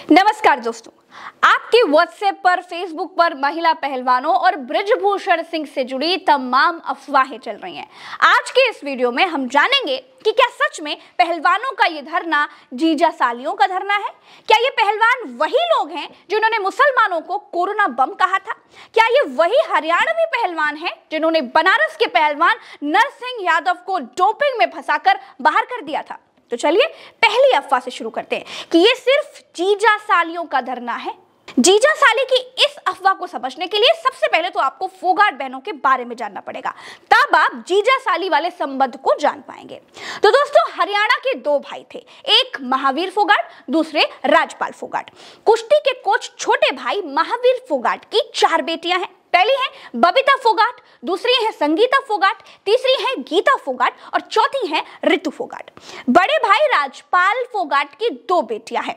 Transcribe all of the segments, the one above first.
नमस्कार दोस्तों, आपके व्हाट्सएप पर, फेसबुक पर महिला पहलवानों और बृजभूषण सिंह से जुड़ी तमाम अफवाहें चल रही हैं। आज के इस वीडियो में हम जानेंगे कि क्या सच में पहलवानों का ये धरना जीजा सालियों का धरना है? क्या ये पहलवान वही लोग हैं जिन्होंने मुसलमानों को कोरोना बम कहा था? क्या ये वही हरियाणवी पहलवान हैं जिन्होंने बनारस के पहलवान नरसिंह यादव को डोपिंग में फंसाकर बाहर कर दिया था? तो चलिए पहली अफवाह से शुरू करते हैं कि ये सिर्फ जीजा सालियों का धरना है। जीजा साली की इस अफवाह को समझने के लिए सबसे पहले तो आपको फोगाट बहनों के बारे में जानना पड़ेगा, तब आप जीजा साली वाले संबंध को जान पाएंगे। तो दोस्तों, हरियाणा के दो भाई थे, एक महावीर फोगाट, दूसरे राजपाल फोगाट। कुश्ती के कोच छोटे भाई महावीर फोगाट की 4 बेटियां हैं। पहली है बबीता फोगाट, दूसरी है संगीता फोगाट, तीसरी है गीता फोगाट और चौथी है ऋतु फोगाट। बड़े भाई राजपाल फोगाट की 2 बेटियां हैं,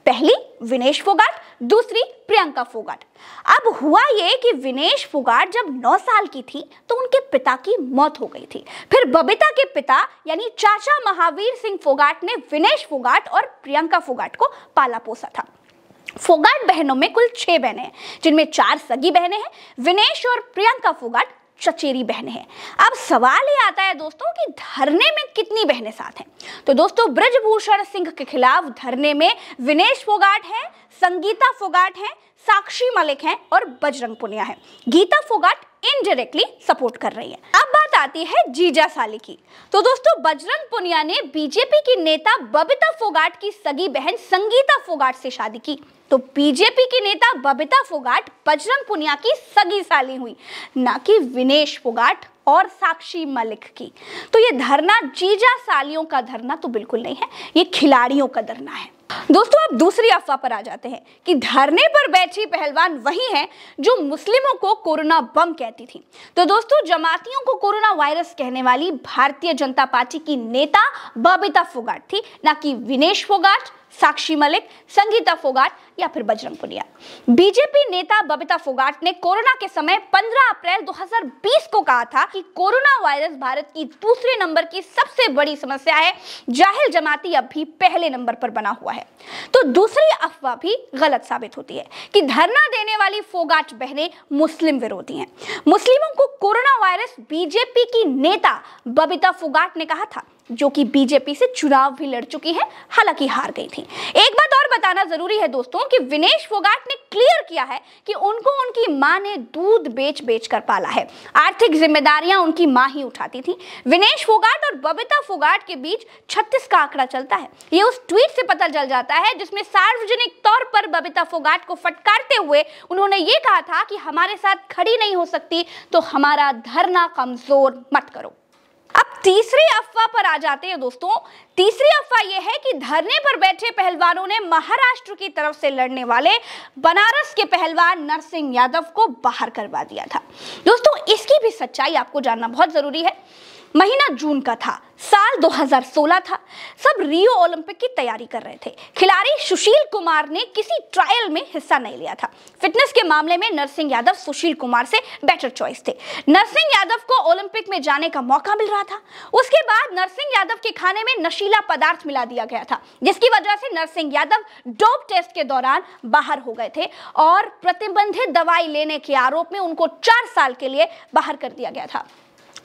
पहली विनेश फोगाट, दूसरी प्रियंका फोगाट। अब हुआ ये कि विनेश फोगाट जब 9 साल की थी तो उनके पिता की मौत हो गई थी। फिर बबीता के पिता यानी चाचा महावीर सिंह फोगाट ने विनेश फोगाट और प्रियंका फोगाट को पाला पोसा था। फोगाट बहनों में कुल 6 बहनें हैं, जिनमें 4 सगी बहनें हैं। विनेश और प्रियंका फोगाट चचेरी बहनें हैं। अब सवाल ये आता है दोस्तों कि धरने में कितनी बहनें साथ हैं? तो दोस्तों, बृजभूषण सिंह के खिलाफ धरने में विनेश फोगाट है, संगीता फोगाट है, साक्षी मलिक हैं और बजरंग पुनिया है। गीता फोगाट इनडायरेक्टली सपोर्ट कर रही है। अब बात आती है जीजा साली की। तो दोस्तों, बजरंग पुनिया ने बीजेपी की नेता बबीता फोगाट की सगी बहन संगीता फोगाट से शादी की। तो बीजेपी की नेता बबीता फोगाट बजरंग पुनिया की सगी साली हुई, ना कि विनेश फोगाट और साक्षी मलिक की। तो ये धरना जीजा सालियों का धरना तो बिल्कुल नहीं है, ये खिलाड़ियों का धरना है। दोस्तों, अब दूसरी अफवाह पर आ जाते हैं कि धरने पर बैठी पहलवान वही है जो मुस्लिमों को कोरोना बम कहती थी। तो दोस्तों, जमातियों को कोरोना वायरस कहने वाली भारतीय जनता पार्टी की नेता बबीता फोगाट थी, ना कि विनेश फोगाट, साक्षी मलिक, संगीता फोगाट या फिर बजरंग पुनिया। बीजेपी नेता बबीता फोगाट ने कोरोना के समय 15 अप्रैल 2020 को कहा था कि कोरोना वायरस भारत की दूसरे नंबर की सबसे बड़ी समस्या है, जाहिल जमाती अब भी पहले नंबर पर बना हुआ है। तो दूसरी अफवाह भी गलत साबित होती है कि धरना देने वाली फोगाट बहनें मुस्लिम विरोधी हैं। मुस्लिमों को कोरोना वायरस बीजेपी की नेता बबीता फोगाट ने कहा था, जो कि बीजेपी से चुनाव भी लड़ चुकी है, हालांकि हार गई थी। एक बात और बताना जरूरी है दोस्तों कि विनेश फोगाट ने क्लियर किया है कि उनको उनकी मां ने दूध बेच कर पाला है। आर्थिक जिम्मेदारियां उनकी मां ही उठाती थी। विनेश फोगाट और बबीता फोगाट के बीच 36 का आंकड़ा चलता है। ये उस ट्वीट से पता चल जाता है जिसमें सार्वजनिक तौर पर बबीता फोगाट को फटकारते हुए उन्होंने ये कहा था कि हमारे साथ खड़ी नहीं हो सकती तो हमारा धरना कमजोर मत करो। अब तीसरी अफवाह पर आ जाते हैं दोस्तों। तीसरी अफवाह यह है कि धरने पर बैठे पहलवानों ने महाराष्ट्र की तरफ से लड़ने वाले बनारस के पहलवान नरसिंह यादव को बाहर करवा दिया था। दोस्तों, इसकी भी सच्चाई आपको जानना बहुत जरूरी है। महीना जून का था, साल 2016 था। सब रियो ओलंपिक की तैयारी कर रहे थे। खिलाड़ी सुशील कुमार ने किसी ट्रायल में हिस्सा नहीं लिया था। फिटनेस के मामले में नरसिंह यादव सुशील कुमार से बेटर चॉइस थे। नरसिंह यादव को ओलंपिक में जाने का मौका मिल रहा था। उसके बाद नरसिंह यादव के खाने में नशीला पदार्थ मिला दिया गया था, जिसकी वजह से नरसिंह यादव डोप टेस्ट के दौरान बाहर हो गए थे और प्रतिबंधित दवाई लेने के आरोप में उनको 4 साल के लिए बाहर कर दिया गया था।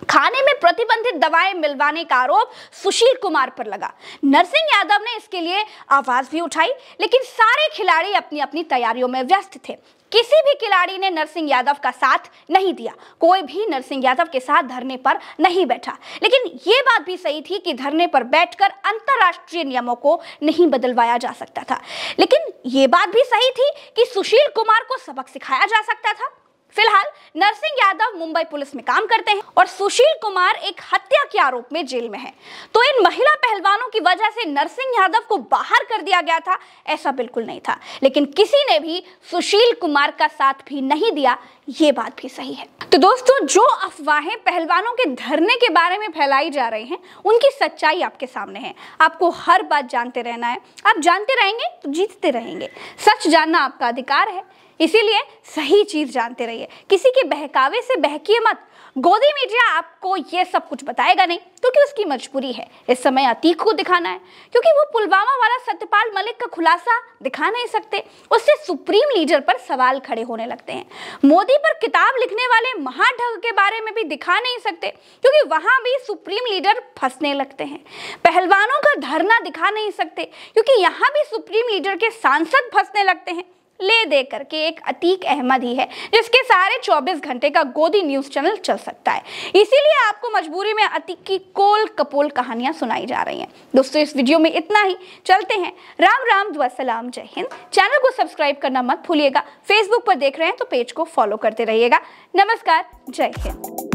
खाने में प्रतिबंधित दवाएं मिलवाने का आरोप सुशील कुमार पर लगा। नरसिंह यादव ने इसके लिए आवाज भी उठाई, लेकिन सारे खिलाड़ी अपनी अपनी तैयारियों में व्यस्त थे। किसी भी खिलाड़ी ने नरसिंह यादव का साथ नहीं दिया। कोई भी नरसिंह यादव के साथ धरने पर नहीं बैठा। लेकिन ये बात भी सही थी कि धरने पर बैठकर अंतरराष्ट्रीय नियमों को नहीं बदलवाया जा सकता था। लेकिन ये बात भी सही थी कि सुशील कुमार को सबक सिखाया जा सकता था। फिलहाल नरसिंह यादव मुंबई पुलिस में काम करते हैं और सुशील कुमार एक हत्या के आरोप में जेल में है। तो इन महिला पहलवानों की वजह से नरसिंह यादव को बाहर कर दिया गया था, ऐसा बिल्कुल नहीं था। लेकिन किसी ने भी सुशील कुमार का साथ भी नहीं दिया, ये बात भी सही है। तो दोस्तों, जो अफवाहें पहलवानों के धरने के बारे में फैलाई जा रही हैं, उनकी सच्चाई आपके सामने है। आपको हर बात जानते रहना है। आप जानते रहेंगे तो जीतते रहेंगे। सच जानना आपका अधिकार है, इसीलिए सही चीज जानते रहिए। किसी के बहकावे से बहकिए मत। गोदी मीडिया आपको ये सब कुछ बताएगा नहीं क्योंकि उसकी मजबूरी है इस समय अतीक को दिखाना है, क्योंकि वो पुलवामा वाला सत्यपाल मलिक का खुलासा दिखा नहीं सकते, उससे सुप्रीम लीडर पर सवाल खड़े होने लगते हैं। मोदी पर किताब लिखने वाले महाठग के बारे में भी दिखा नहीं सकते क्योंकि वहां भी सुप्रीम लीडर फंसने लगते हैं। पहलवानों का धरना दिखा नहीं सकते क्योंकि यहाँ भी सुप्रीम लीडर के सांसद फंसने लगते हैं। ले दे करके एक अतीक अहमद ही है जिसके सहारे 24 घंटे का गोदी न्यूज चैनल चल सकता है। इसीलिए आपको मजबूरी में अतीक की कोल कपोल कहानियां सुनाई जा रही हैं। दोस्तों इस वीडियो में इतना ही, चलते हैं। राम राम दुआ सलाम, जय हिंद। चैनल को सब्सक्राइब करना मत भूलिएगा। फेसबुक पर देख रहे हैं तो पेज को फॉलो करते रहिएगा। नमस्कार, जय हिंद।